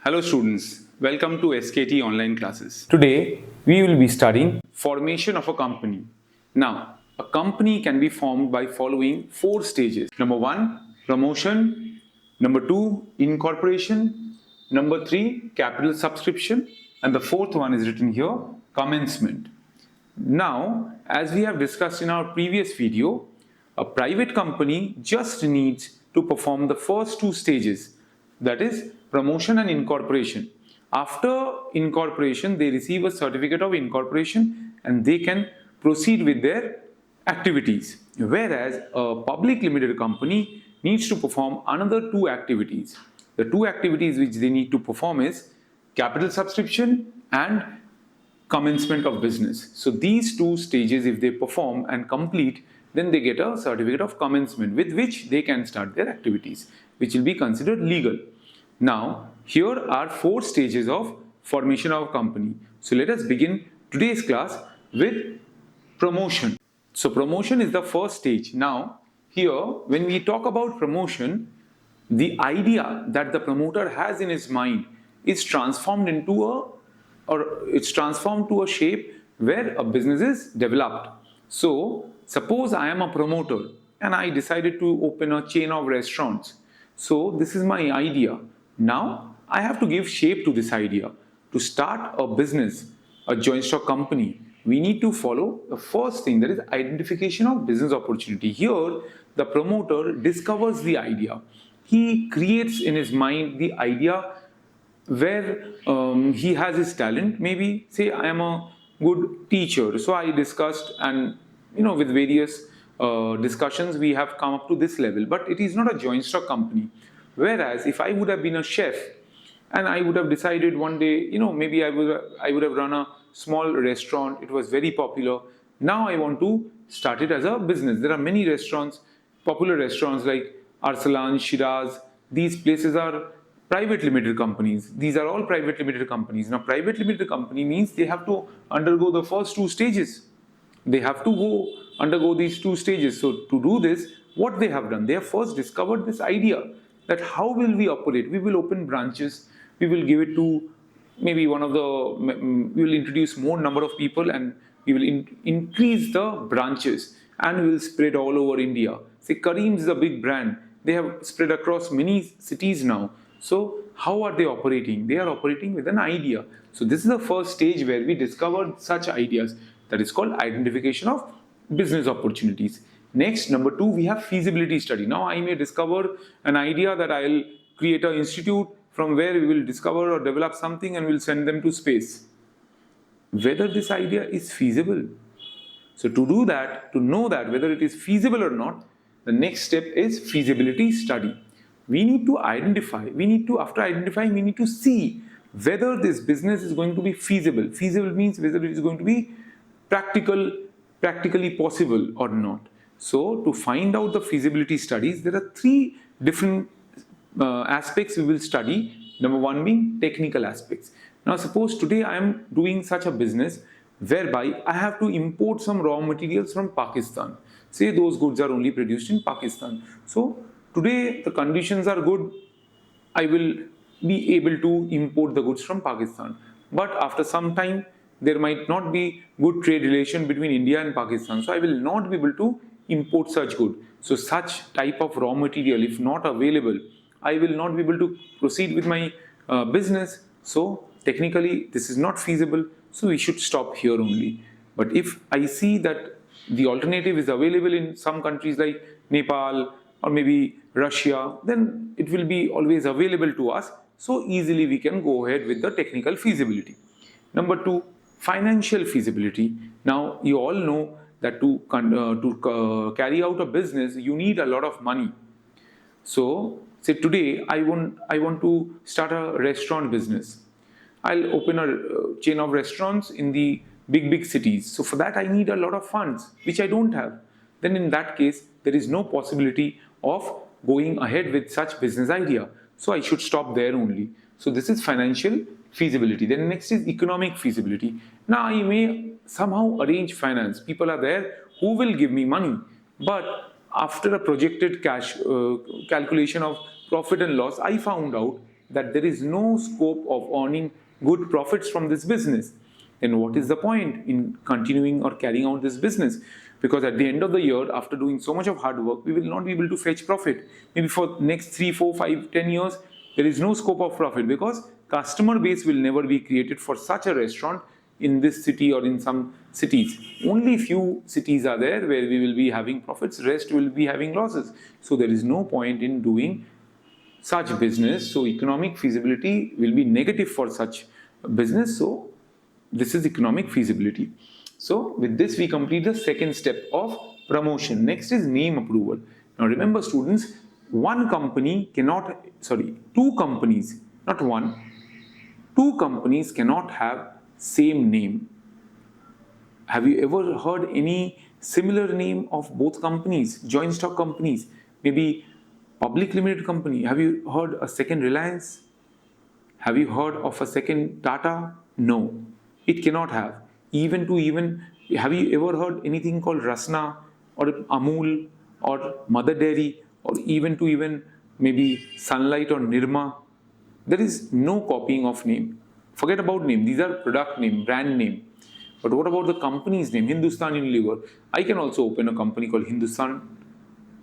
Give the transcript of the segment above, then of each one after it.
Hello students, welcome to SKT online classes. Today we will be studying formation of a company. Now, a company can be formed by following 4 stages. Number 1, promotion. Number 2, incorporation. Number 3, capital subscription. And the fourth one is written here, commencement. Now, as we have discussed in our previous video, a private company just needs to perform the first 2 stages, that is promotion and incorporation. After incorporation, they receive a certificate of incorporation and they can proceed with their activities. Whereas a public limited company needs to perform another 2 activities. The 2 activities which they need to perform is capital subscription and commencement of business. So these 2 stages, if they perform and complete, then they get a certificate of commencement with which they can start their activities, which will be considered legal. Now, here are 4 stages of formation of a company. So let us begin today's class with promotion. So promotion is the first stage. Now, here when we talk about promotion, the idea that the promoter has in his mind is transformed to a shape where a business is developed. So, suppose I am a promoter and I decided to open a chain of restaurants. So, this is my idea. Now, I have to give shape to this idea. To start a business, a joint stock company, we need to follow the first thing, that is identification of business opportunity. Here, the promoter discovers the idea. He creates in his mind the idea where he has his talent. Maybe say I am a good teacher, so I discussed, and with various discussions we have come up to this level, but it is not a joint stock company. Whereas if I would have been a chef and I would have decided one day, maybe I would have run a small restaurant, it was very popular. Now I want to start it as a business. There are many restaurants, popular restaurants like Arsalan, Shiraz. These places are private limited companies. These are all private limited companies. Now, private limited company means they have to undergo the first 2 stages. They have to undergo these 2 stages. So, to do this, what they have done? They have first discovered this idea that how will we operate? We will open branches. We will give it to maybe we will introduce more number of people and we will increase the branches and we will spread all over India. Say Kareem is a big brand. They have spread across many cities now. So how are they operating? They are operating with an idea. So this is the first stage where we discover such ideas. That is called identification of business opportunities. Next, number 2, we have feasibility study. Now I may discover an idea that I will create an institute from where we will discover or develop something and we will send them to space. Whether this idea is feasible. So to do that, to know that whether it is feasible or not, the next step is feasibility study. We need to identify, after identifying, we need to see whether this business is going to be feasible. Feasible means whether it is going to be practically possible or not. So, to find out the feasibility studies, there are 3 different aspects we will study. Number 1 being technical aspects. Now, suppose today I am doing such a business whereby I have to import some raw materials from Pakistan. Say those goods are only produced in Pakistan. So, today the conditions are good, I will be able to import the goods from Pakistan. But after some time, there might not be good trade relation between India and Pakistan. So I will not be able to import such good. So such type of raw material, if not available, I will not be able to proceed with my business. So technically, this is not feasible. So we should stop here only. But if I see that the alternative is available in some countries like Nepal or maybe Russia, then it will be always available to us. So easily we can go ahead with the technical feasibility. Number 2, financial feasibility. Now you all know that to carry out a business, you need a lot of money. So say today I want to start a restaurant business. I'll open a chain of restaurants in the big cities. So for that I need a lot of funds, which I don't have. Then in that case, there is no possibility of going ahead with such business idea. So I should stop there only. So this is financial feasibility. Then next is economic feasibility. Now I may somehow arrange finance. People are there who will give me money. But after a projected cash calculation of profit and loss, I found out that there is no scope of earning good profits from this business, then what is the point in continuing or carrying out this business? Because at the end of the year, after doing so much of hard work, we will not be able to fetch profit. Maybe for next 3, 4, 5, 10 years, there is no scope of profit because customer base will never be created for such a restaurant in this city or in some cities. Only few cities are there where we will be having profits, rest will be having losses. So there is no point in doing such business. So economic feasibility will be negative for such business. So this is economic feasibility. So with this we complete the second step of promotion. Next is name approval. Now remember students, two companies, not one, two companies cannot have same name. Have you ever heard any similar name of both companies, joint stock companies, maybe public limited company? Have you heard a second Reliance? Have you heard of a second Tata? No, it cannot have. Have you ever heard anything called Rasna or Amul or Mother Dairy or even maybe Sunlight or Nirma? There is no copying of name. Forget about name. These are product name, brand name. But what about the company's name? Hindustan Unilever. I can also open a company called Hindustan.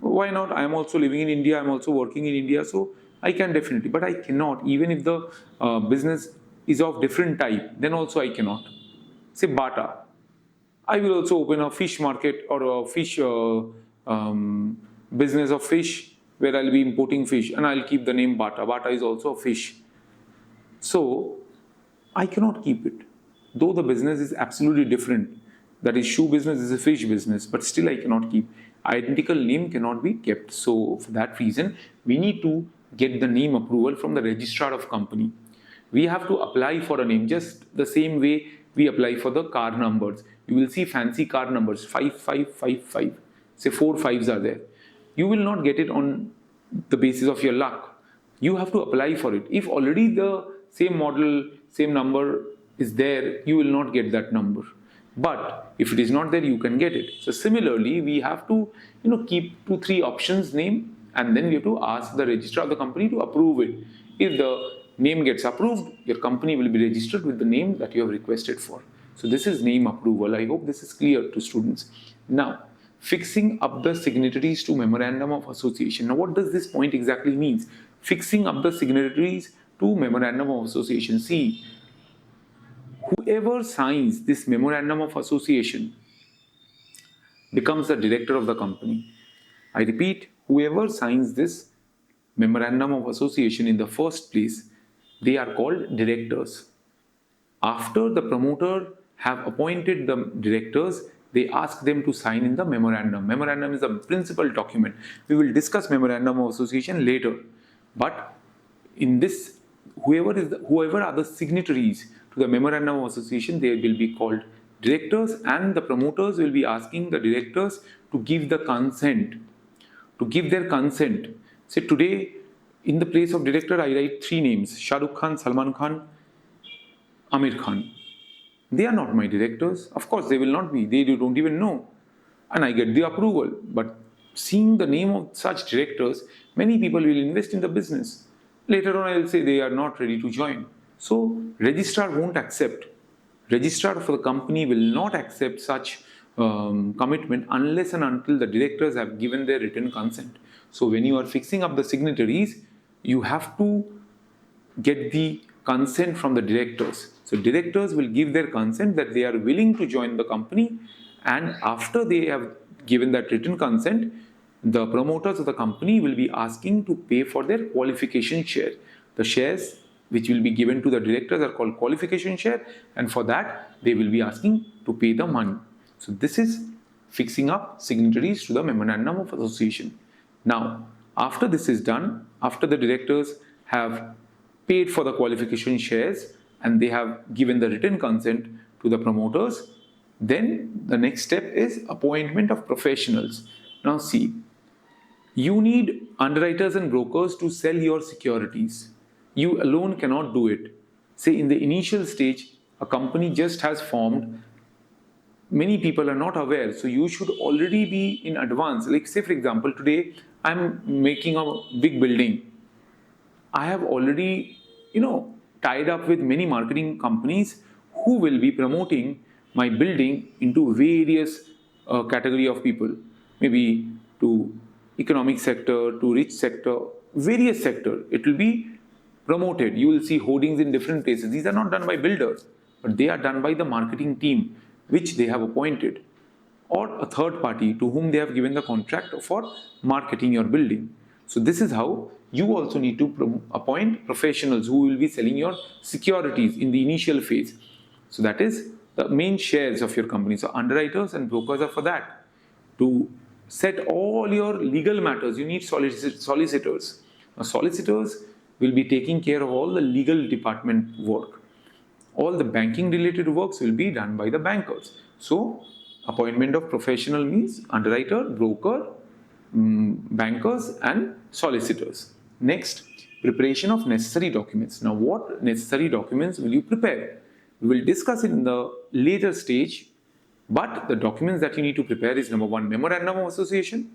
Why not? I am also living in India. I am also working in India. So I can definitely. But I cannot. Even if the business is of different type, then also I cannot. Say Bata. I will also open a fish market or a fish business of fish where I'll be importing fish and I'll keep the name Bata. Bata is also a fish. So I cannot keep it. Though the business is absolutely different. That is, shoe business is a fish business, but still I cannot keep. Identical name cannot be kept. So for that reason, we need to get the name approval from the registrar of company. We have to apply for a name just the same way we apply for the car numbers. You will see fancy car numbers 5555. Say 4 5s are there. You will not get it on the basis of your luck. You have to apply for it. If already the same model, same number is there, you will not get that number. But if it is not there, you can get it. So similarly, we have to keep 2-3 options name, and then we have to ask the registrar of the company to approve it. If the name gets approved, your company will be registered with the name that you have requested for. So this is name approval. I hope this is clear to students. Now, fixing up the signatories to Memorandum of Association. Now, what does this point exactly mean? Fixing up the signatories to Memorandum of Association. See, whoever signs this Memorandum of Association becomes the director of the company. I repeat, whoever signs this Memorandum of Association in the first place, they are called directors. After the promoter have appointed the directors, they ask them to sign in the memorandum. Memorandum is a principal document. We will discuss Memorandum of Association later. But in this, whoever are the signatories to the Memorandum of Association, they will be called directors, and the promoters will be asking the directors to give the consent, to give their consent. Say today, in the place of director, I write 3 names: Shah Rukh Khan, Salman Khan, Amir Khan. They are not my directors. Of course, they will not be. They don't even know. And I get the approval. But seeing the name of such directors, many people will invest in the business. Later on, I will say they are not ready to join. So, registrar won't accept. Registrar for the company will not accept such commitment unless and until the directors have given their written consent. So, when you are fixing up the signatories, you have to get the consent from the directors. So directors will give their consent that they are willing to join the company, and after they have given that written consent, the promoters of the company will be asking to pay for their qualification share. The shares which will be given to the directors are called qualification share, and for that they will be asking to pay the money. So this is fixing up signatories to the Memorandum of Association. Now, after this is done, after the directors have paid for the qualification shares and they have given the written consent to the promoters, then the next step is appointment of professionals. Now see, you need underwriters and brokers to sell your securities. You alone cannot do it. Say in the initial stage, a company just has formed, many people are not aware, so you should already be in advance. Like say for example, today I'm making a big building. I have already, tied up with many marketing companies who will be promoting my building into various category of people, maybe to economic sector, to rich sector, various sector. It will be promoted. You will see hoardings in different places. These are not done by builders, but they are done by the marketing team, which they have appointed, or a third party to whom they have given the contract for marketing your building. So this is how you also need to appoint professionals who will be selling your securities in the initial phase. So that is the main shares of your company. So underwriters and brokers are for that. To set all your legal matters, you need solicitors. Now, solicitors will be taking care of all the legal department work. All the banking related works will be done by the bankers. So appointment of professional means underwriter, broker, bankers and solicitors. Next, preparation of necessary documents. Now what necessary documents will you prepare? We will discuss it in the later stage, but the documents that you need to prepare is number one, Memorandum of Association,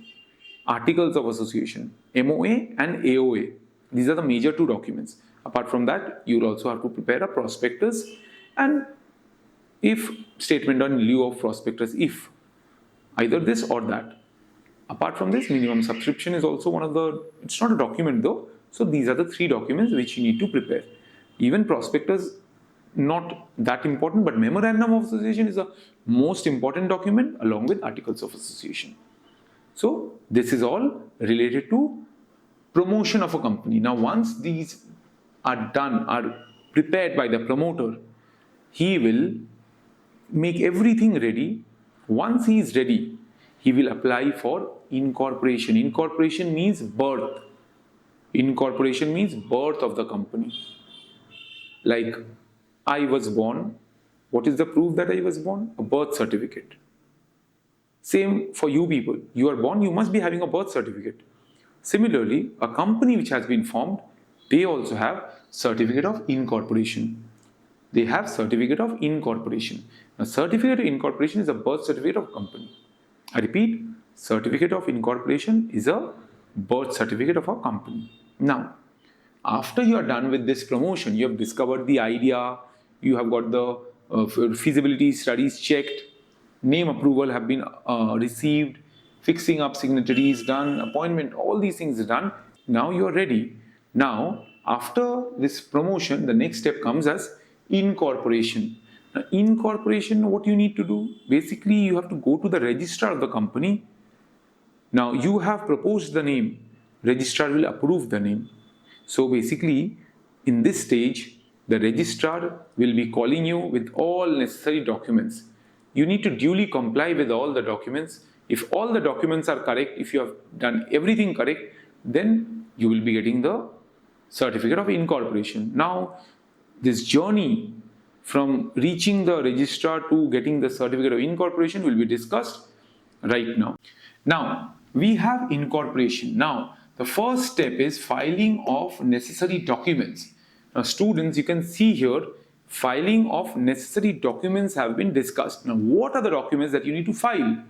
Articles of Association, MOA and AOA. These are the major two documents. Apart from that, you will also have to prepare a prospectus and if statement on lieu of prospectus, if either this or that. Apart from this, minimum subscription is also one of the, it's not a document though. So these are the three documents which you need to prepare. Even prospectus, not that important, but Memorandum of Association is the most important document along with Articles of Association. So this is all related to promotion of a company. Now once these are done, are prepared by the promoter, he will make everything ready. Once he is ready, he will apply for incorporation. Incorporation means birth. Incorporation means birth of the company. Like I was born. What is the proof that I was born? A birth certificate. Same for you people. You are born, you must be having a birth certificate. Similarly, a company which has been formed, they also have certificate of incorporation. They have certificate of incorporation. Now, certificate of incorporation is a birth certificate of company. I repeat, certificate of incorporation is a birth certificate of a company. Now, after you are done with this promotion, you have discovered the idea, you have got the feasibility studies checked, name approval have been received, fixing up signatories done, appointment, all these things are done. Now you are ready. Now, after this promotion, the next step comes as incorporation. Now, incorporation, what you need to do? Basically, you have to go to the registrar of the company. Now, you have proposed the name. Registrar will approve the name. So, basically, in this stage, the registrar will be calling you with all necessary documents. You need to duly comply with all the documents. If all the documents are correct, if you have done everything correct, then you will be getting the certificate of incorporation. Now, this journey from reaching the registrar to getting the certificate of incorporation will be discussed right now. Now, we have incorporation. Now, the first step is filing of necessary documents. Now, students, you can see here, filing of necessary documents have been discussed. Now, what are the documents that you need to file?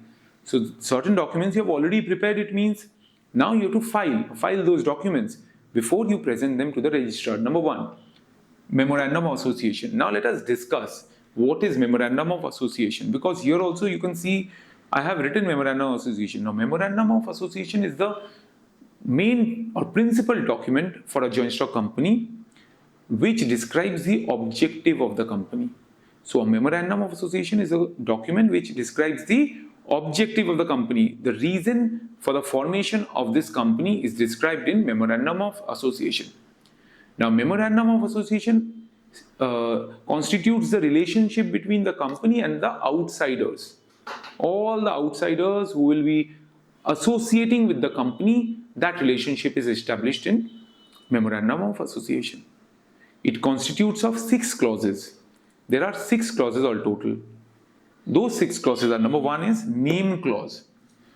So, certain documents you have already prepared, it means now you have to file those documents before you present them to the registrar. Number one, Memorandum of Association. Now let us discuss what is Memorandum of Association, because here also you can see I have written Memorandum of Association. Now Memorandum of Association is the main or principal document for a joint stock company which describes the objective of the company. So a Memorandum of Association is a document which describes the objective of the company. The reason for the formation of this company is described in Memorandum of Association. Now, Memorandum of Association constitutes the relationship between the company and the outsiders. All the outsiders who will be associating with the company, that relationship is established in Memorandum of Association. It constitutes of 6 clauses. There are 6 clauses all total. Those 6 clauses are, number one is name clause.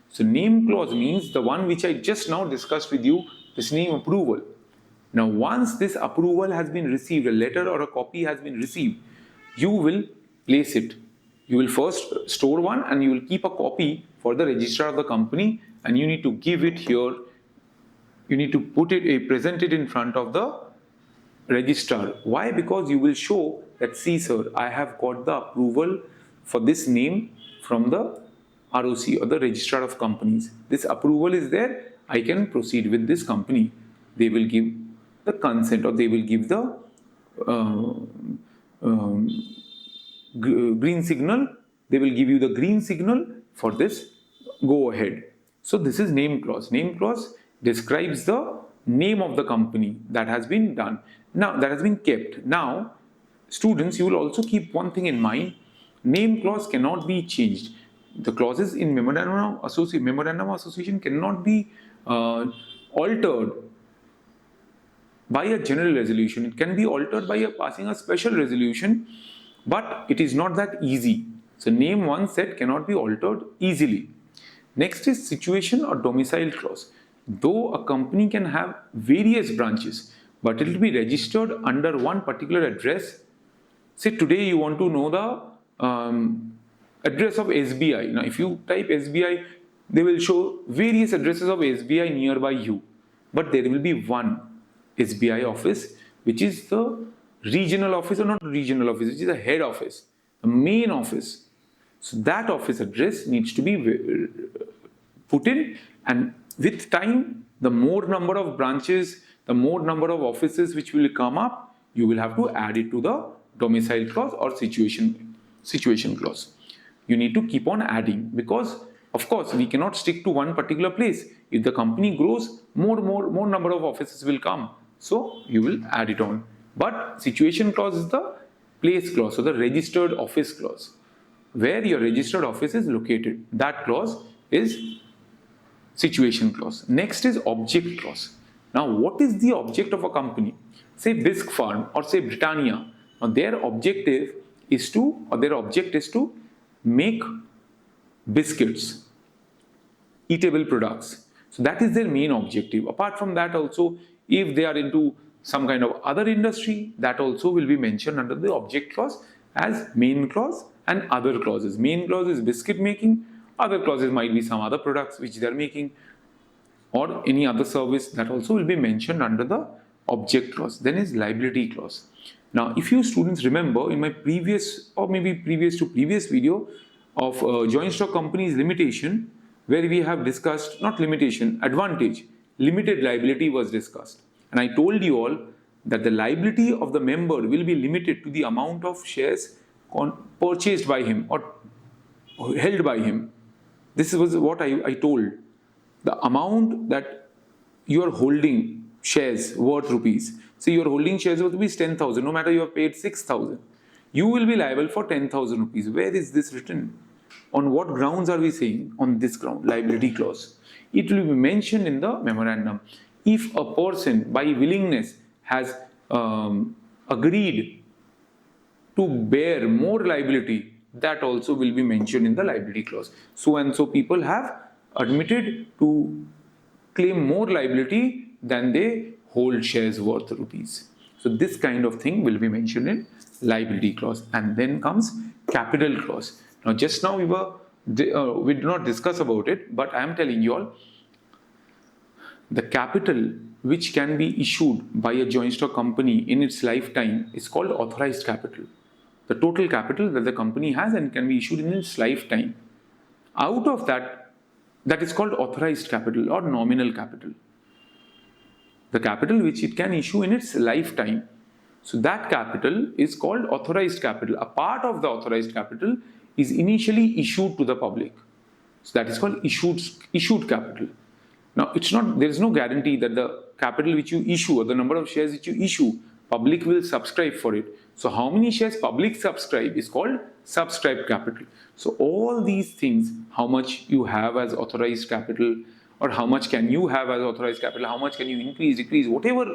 So name clause means the one which I just now discussed with you, this name approval. Now once this approval has been received, a letter or a copy has been received, you will place it. You will first store one and you will keep a copy for the registrar of the company, and you need to give it here you need to present it in front of the registrar. Why? Because you will show that, see sir, I have got the approval for this name from the ROC or the registrar of companies. This approval is there, I can proceed with this company. They will give the consent, or they will give the uh, green signal. They will give you the green signal for this go ahead. So this is name clause. Name clause describes the name of the company that has been done. Now that has been kept. Now students, you will also keep one thing in mind. Name clause cannot be changed. The clauses in memorandum of association cannot be altered by a general resolution. It can be altered by passing a special resolution, but it is not that easy. So name once set cannot be altered easily. Next is situation or domicile clause. Though a company can have various branches, but it will be registered under one particular address. Say today you want to know the address of SBI. Now if you type SBI, they will show various addresses of SBI nearby you, but there will be one SBI office, which is the regional office, or not regional office, which is the head office, the main office. So that office address needs to be put in, and with time, the more number of branches, the more number of offices which will come up, you will have to add it to the domicile clause or situation clause. You need to keep on adding, because of course we cannot stick to one particular place. If the company grows, more number of offices will come. So you will add it on. But situation clause is the place clause, so the registered office clause, where your registered office is located. That clause is situation clause. Next is object clause. Now what is the object of a company? Say Bisque Farm or say Britannia. Now their object is to make biscuits, eatable products. So that is their main objective. Apart from that also, if they are into some kind of other industry, that also will be mentioned under the object clause as main clause and other clauses. Main clause is biscuit making, other clauses might be some other products which they are making, or any other service, that also will be mentioned under the object clause. Then is liability clause. Now if you students remember, in my previous or maybe previous video of joint stock companies limitation, where we have discussed, not limitation, advantage, limited liability was discussed. And I told you all that the liability of the member will be limited to the amount of shares purchased by him or held by him. This was what I told. The amount that you are holding shares worth rupees. So you are holding shares worth rupees 10,000, no matter you have paid 6,000. You will be liable for 10,000 rupees. Where is this written? On what grounds are we saying? On this ground, liability clause. It will be mentioned in the memorandum. If a person by willingness has agreed to bear more liability, that also will be mentioned in the liability clause. So and so people have admitted to claim more liability than they hold shares worth rupees. So this kind of thing will be mentioned in liability clause. And then comes capital clause. Now just now we did not discuss about it, but I am telling you all, the capital which can be issued by a joint stock company in its lifetime is called authorized capital. The total capital that the company has and can be issued in its lifetime. Out of that is called authorized capital or nominal capital. The capital which it can issue in its lifetime. So that capital is called authorized capital. A part of the authorized capital is initially issued to the public. So that is called issued capital. Now there is no guarantee that the capital which you issue or the number of shares which you issue, public will subscribe for it. So how many shares public subscribe is called subscribed capital. So all these things, how much you have as authorized capital, or how much can you have as authorized capital, how much can you increase, decrease, whatever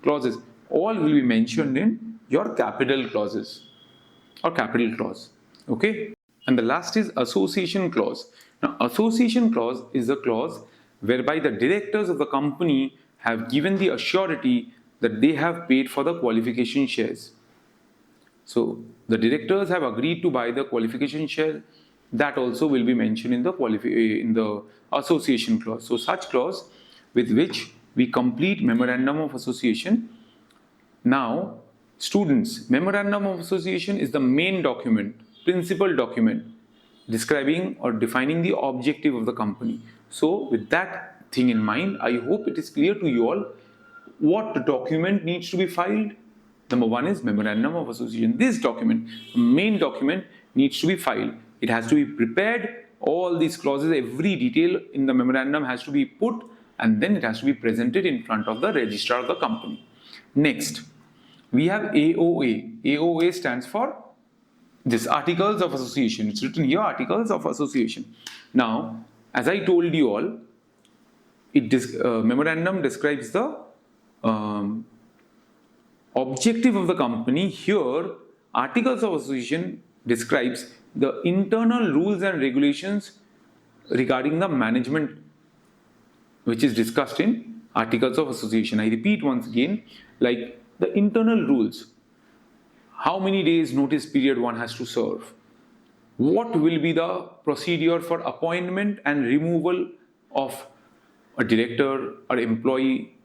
clauses, all will be mentioned in your capital clauses or capital clause. Okay. And the last is association clause. Now association clause is a clause whereby the directors of the company have given the assurity that they have paid for the qualification shares. So the directors have agreed to buy the qualification share. That also will be mentioned in the association clause. So such clause with which we complete Memorandum of Association. Now, students, Memorandum of Association is the main document, principal document, describing or defining the objective of the company. So, with that thing in mind, I hope it is clear to you all what document needs to be filed. Number one is Memorandum of Association. This document, main document, needs to be filed. It has to be prepared. All these clauses, every detail in the memorandum has to be put, and then it has to be presented in front of the registrar of the company. Next, we have AOA. AOA stands for this Articles of Association. It's written here, Articles of Association. Now, as I told you all, memorandum describes the objective of the company. Here, Articles of Association describes the internal rules and regulations regarding the management, which is discussed in Articles of Association. I repeat once again, like the internal rules. How many days notice period one has to serve? What will be the procedure for appointment and removal of a director or employee?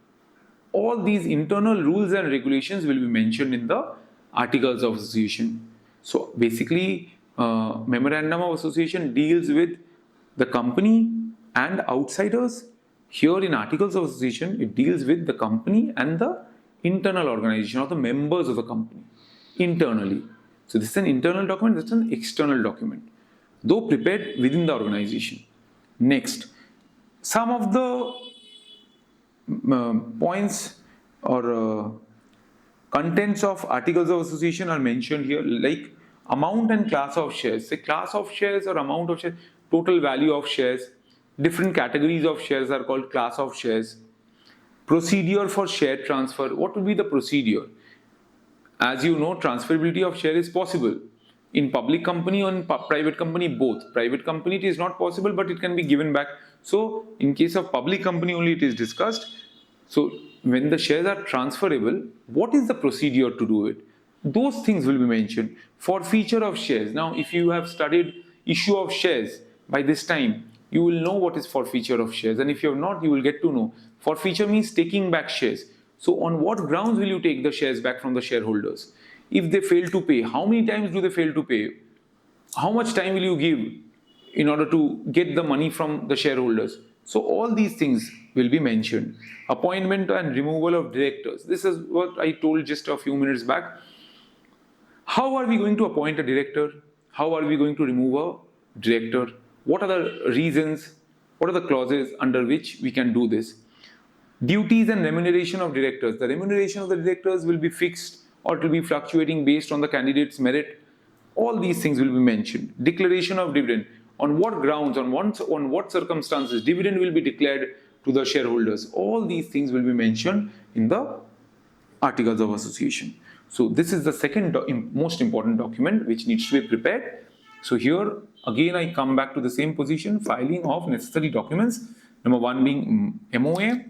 All these internal rules and regulations will be mentioned in the Articles of Association. So basically, Memorandum of Association deals with the company and outsiders. Here in Articles of Association, it deals with the company and the internal organization or the members of the company internally. So this is an internal document, this is an external document, though prepared within the organization. Next, some of the points or contents of Articles of Association are mentioned here, like amount and class of shares. Say class of shares or amount of shares, total value of shares. Different categories of shares are called class of shares. Procedure for share transfer. What will be the procedure? As you know, transferability of share is possible in public company or in private company, both. Private company it is not possible, but it can be given back. So in case of public company only it is discussed. So when the shares are transferable, what is the procedure to do it? Those things will be mentioned. Forfeiture of shares. Now, if you have studied issue of shares by this time, you will know what is forfeiture of shares. And if you have not, you will get to know. Forfeiture means taking back shares. So on what grounds will you take the shares back from the shareholders? If they fail to pay, how many times do they fail to pay? How much time will you give in order to get the money from the shareholders? So all these things will be mentioned. Appointment and removal of directors. This is what I told just a few minutes back. How are we going to appoint a director? How are we going to remove a director? What are the reasons? What are the clauses under which we can do this? Duties and remuneration of directors. The remuneration of the directors will be fixed or it will be fluctuating based on the candidate's merit. All these things will be mentioned. Declaration of dividend. On what grounds, on what circumstances dividend will be declared to the shareholders. All these things will be mentioned in the Articles of Association. So this is the second most important document which needs to be prepared. So here again I come back to the same position, filing of necessary documents. Number one being MOA.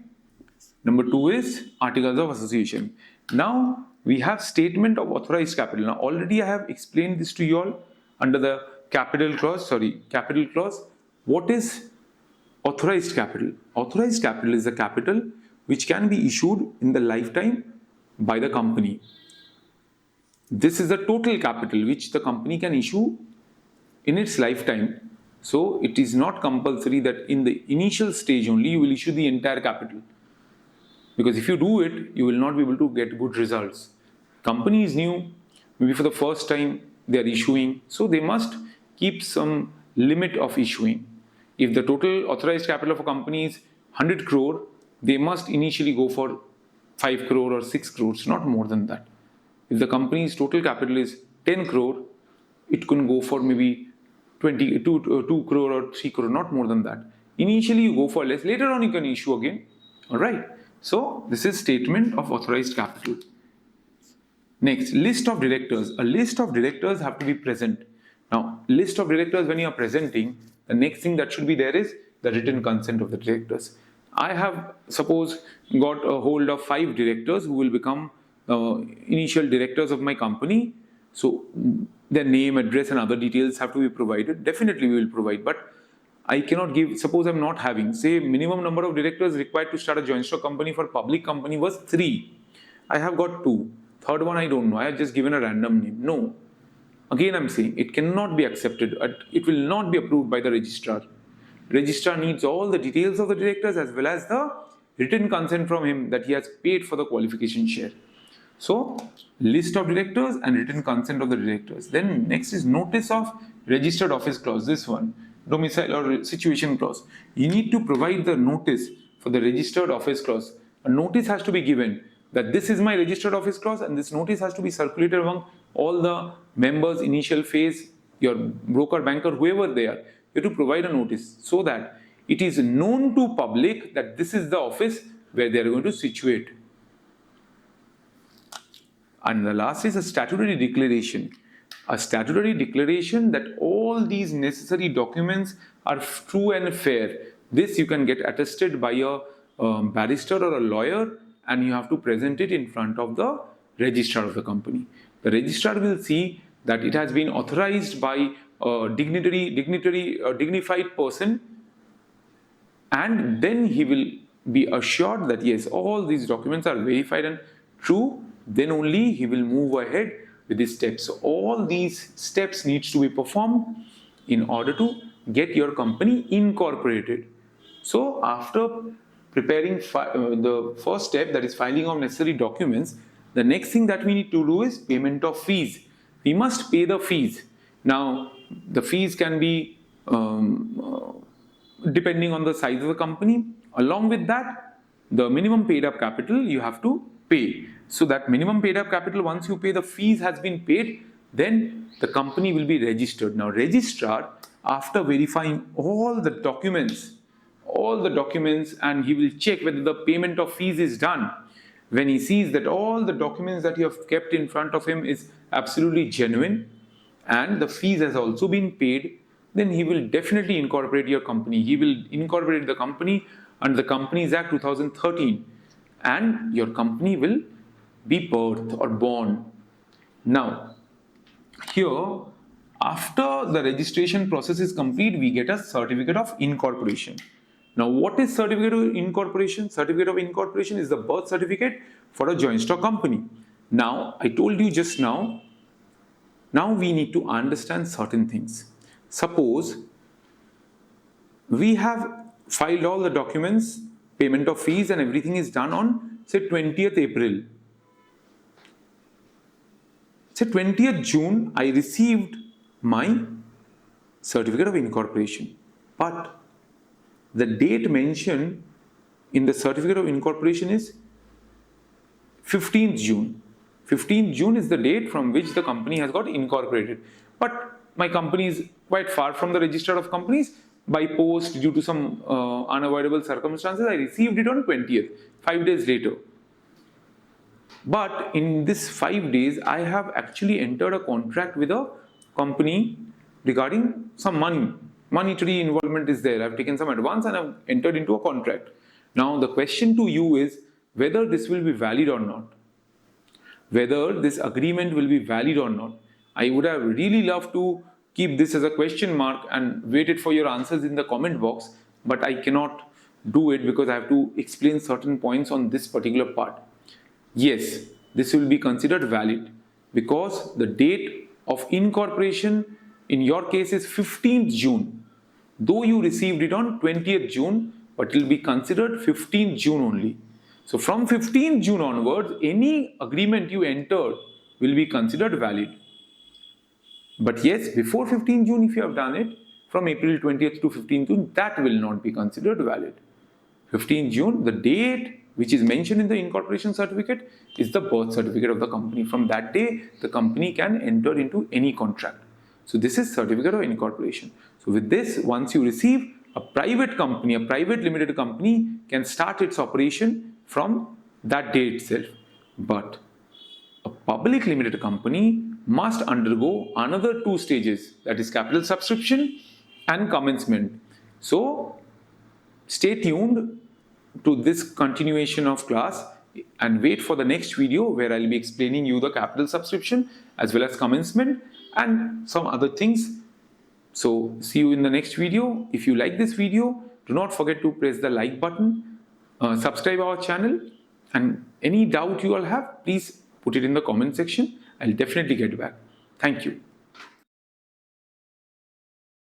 Number two is Articles of Association. Now we have statement of authorized capital. Now already I have explained this to you all under the capital clause. What is authorized capital? Authorized capital is the capital which can be issued in the lifetime by the company. This is the total capital which the company can issue in its lifetime. So it is not compulsory that in the initial stage only you will issue the entire capital. Because if you do it, you will not be able to get good results. Company is new, maybe for the first time they are issuing, so they must keep some limit of issuing. If the total authorized capital of a company is 100 crore, they must initially go for 5 crore or 6 crores, not more than that. If the company's total capital is 10 crore, it can go for maybe 2 crore or 3 crore, not more than that. Initially you go for less, later on you can issue again. Alright, so this is statement of authorized capital. Next, list of directors. A list of directors have to be present. Now, list of directors when you are presenting, the next thing that should be there is the written consent of the directors. I have, suppose, got a hold of 5 directors who will become initial directors of my company. So, their name, address and other details have to be provided. Definitely we will provide, but I cannot give, suppose I'm not having, say minimum number of directors required to start a joint stock company for public company was 3. I have got 2. Third one I don't know, I have just given a random name. No. Again I'm saying it cannot be accepted, it will not be approved by the registrar. Registrar needs all the details of the directors as well as the written consent from him that he has paid for the qualification share. So, list of directors and written consent of the directors. Then next is notice of registered office clause, this one, domicile or situation clause. You need to provide the notice for the registered office clause. A notice has to be given that this is my registered office clause, and this notice has to be circulated among all the members, initial phase, your broker, banker, whoever they are. You have to provide a notice so that it is known to public that this is the office where they are going to situate. And the last is a statutory declaration. A statutory declaration that all these necessary documents are true and fair. This you can get attested by a barrister or a lawyer, and you have to present it in front of the registrar of the company. The registrar will see that it has been authorized by a dignified person, and then he will be assured that yes, all these documents are verified and true. Then only he will move ahead with these steps. So all these steps needs to be performed in order to get your company incorporated. So after preparing the first step, that is filing of necessary documents, the next thing that we need to do is payment of fees. We must pay the fees. Now the fees can be depending on the size of the company. Along with that, the minimum paid up capital you have to pay. So that minimum paid up capital, once you pay, the fees has been paid, then the company will be registered. Now registrar, after verifying all the documents, and he will check whether the payment of fees is done. When he sees that all the documents that you have kept in front of him is absolutely genuine and the fees has also been paid, then he will definitely incorporate your company. He will incorporate the company under the Companies Act 2013, and your company will be birthed or born. Now, here, after the registration process is complete, we get a certificate of incorporation. Now, what is certificate of incorporation? Certificate of incorporation is the birth certificate for a joint stock company. Now, I told you just now we need to understand certain things. Suppose we have filed all the documents, payment of fees and everything is done on, say, 20th April. Say 20th June, I received my certificate of incorporation. But the date mentioned in the certificate of incorporation is 15th June. 15th June is the date from which the company has got incorporated. But my company is quite far from the register of companies. By post, due to some unavoidable circumstances, I received it on 20th, 5 days later. But in this 5 days, I have actually entered a contract with a company regarding some money. Monetary involvement is there. I've taken some advance and I've entered into a contract. Now the question to you is whether this will be valid or not. Whether this agreement will be valid or not. I would have really loved to keep this as a question mark and waited for your answers in the comment box, but I cannot do it because I have to explain certain points on this particular part. Yes, this will be considered valid because the date of incorporation in your case is 15th June. Though you received it on 20th June, but it will be considered 15th June only. So from 15th June onwards, any agreement you entered will be considered valid. But yes, before 15th June, if you have done it, from April 20th to 15th June, that will not be considered valid. 15th June, the date which is mentioned in the incorporation certificate is the birth certificate of the company. From that day, the company can enter into any contract. So this is certificate of incorporation. So with this, once you receive, a private company, a private limited company can start its operation from that day itself. But a public limited company must undergo another 2 stages, that is capital subscription and commencement. So stay tuned to this continuation of class and wait for the next video where I'll be explaining you the capital subscription as well as commencement and some other things So see you in the next video. If you like this video, do not forget to press the like button, subscribe our channel, and any doubt you all have, please put it in the comment section. I'll definitely get back. Thank you.